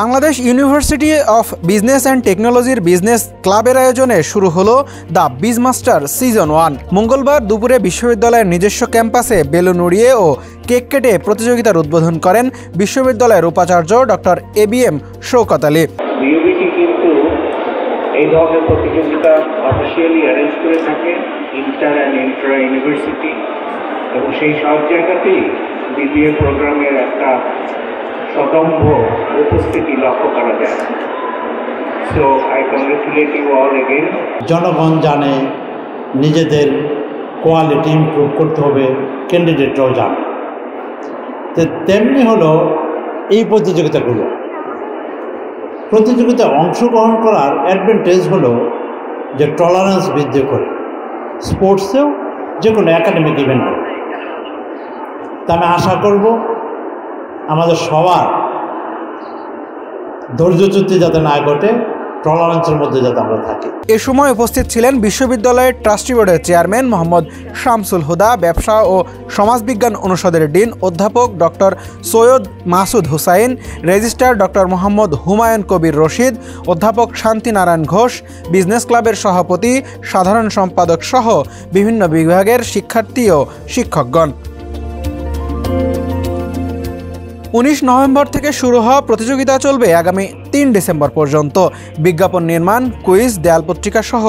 Bangladesh university of business and টেকনোলজির business ক্লাবের আয়োজনে শুরু হলো দ্য বিজ মাস্টার সিজন 1। মঙ্গলবার দুপুরে বিশ্ববিদ্যালয়ের নিজস্ব ক্যাম্পাসে বেলুন উড়িয়ে ও কেক কেটে প্রতিযোগিতার উদ্বোধন করেন বিশ্ববিদ্যালয়ের উপাচার্য doctor ABM Shawkat Ali. BUBT কিন্তু এই ধরনের প্রতিযোগিতা অফিসিয়ালি অ্যারেঞ্জ করে থাকে ইন্টার অ্যান্ড ইন্ট্রা ইউনিভার্সিটি, এবং সেই সব জায়গাতেই BBA প্রোগ্রামের একটা সদম্ভ উপস্থিতি লক্ষ্য করা যায়। So I congratulate you all again. জনগণ জানে নিজেদের কোয়ালিটি ইমপ্রুভ করতে হবে, ক্যান্ডিডেটরাও জানে। তেমনি হলো এই প্রতিযোগিতায় অংশগ্রহণ করার অ্যাডভান্টেজ হলো যে টলারেন্স বৃদ্ধি করে, স্পোর্টসেও যে কোনো একাডেমিক ইভেন্টে। তা আমি আশা করব আমাদের সবার ধৈর্যচ্যুতি যাতে না ঘটে, টলারেন্সের মধ্যে যাতে আমরা থাকি। এ সময় উপস্থিত ছিলেন বিশ্ববিদ্যালয়ের ট্রাস্টি বোর্ডের চেয়ারম্যান মোহাম্মদ শামসুল হুদা, ব্যবসা ও সমাজবিজ্ঞান অনুষদের ডিন অধ্যাপক doctor Syed Masud Hussain, registrar doctor Mohammad Humayun Kabir Rashid, অধ্যাপক শান্তিনারায়ণ ঘোষ, বিজনেস ক্লাবের সভাপতি, সাধারণ সম্পাদক সহ বিভিন্ন বিভাগের শিক্ষার্থী ও শিক্ষকগণ। 19 নভেম্বর থেকে শুরু হওয়া প্রতিযোগিতা চলবে আগামী 3 ডিসেম্বর পর্যন্ত। বিজ্ঞাপন নির্মাণ, কুইজ, দেয়াল পত্রিকা সহ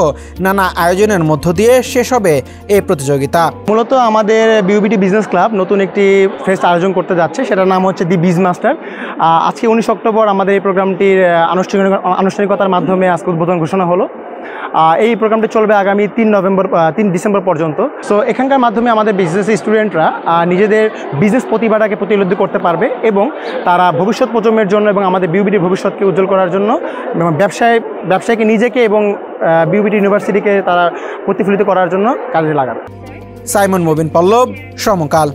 নানা আয়োজনের মধ্য দিয়ে শেষ হবে এই প্রতিযোগিতা। মূলত আমাদের বিউবিটি বিজনেস ক্লাব নতুন একটি ফেস্ট আয়োজন করতে যাচ্ছে, সেটার নাম হচ্ছে দি বিজ মাস্টার। আজকে 19 অক্টোবর আমাদের এই প্রোগ্রামটির আনুষ্ঠানিকতার মাধ্যমে আজকে উদ্বোধন ঘোষণা হলো। এই প্রোগ্রামটি চলবে আগামী 3 ডিসেম্বর পর্যন্ত। সো এখানকার মাধ্যমে আমাদের বিজনেস স্টুডেন্টরা নিজেদের বিজনেস প্রতিভাটাকে প্রতিলব্ধি করতে পারবে এবং তারা ভবিষ্যৎ প্রজন্মের জন্য এবং আমাদের বিউবিটির ভবিষ্যৎকে উজ্জ্বল করার জন্য ব্যবসায়কে নিজেকে এবং বিউবিটি ইউনিভার্সিটিকে তারা প্রতিফলিত করার জন্য কাজে লাগাবে। সাইমন মুবিন পল্লব, সমকাল।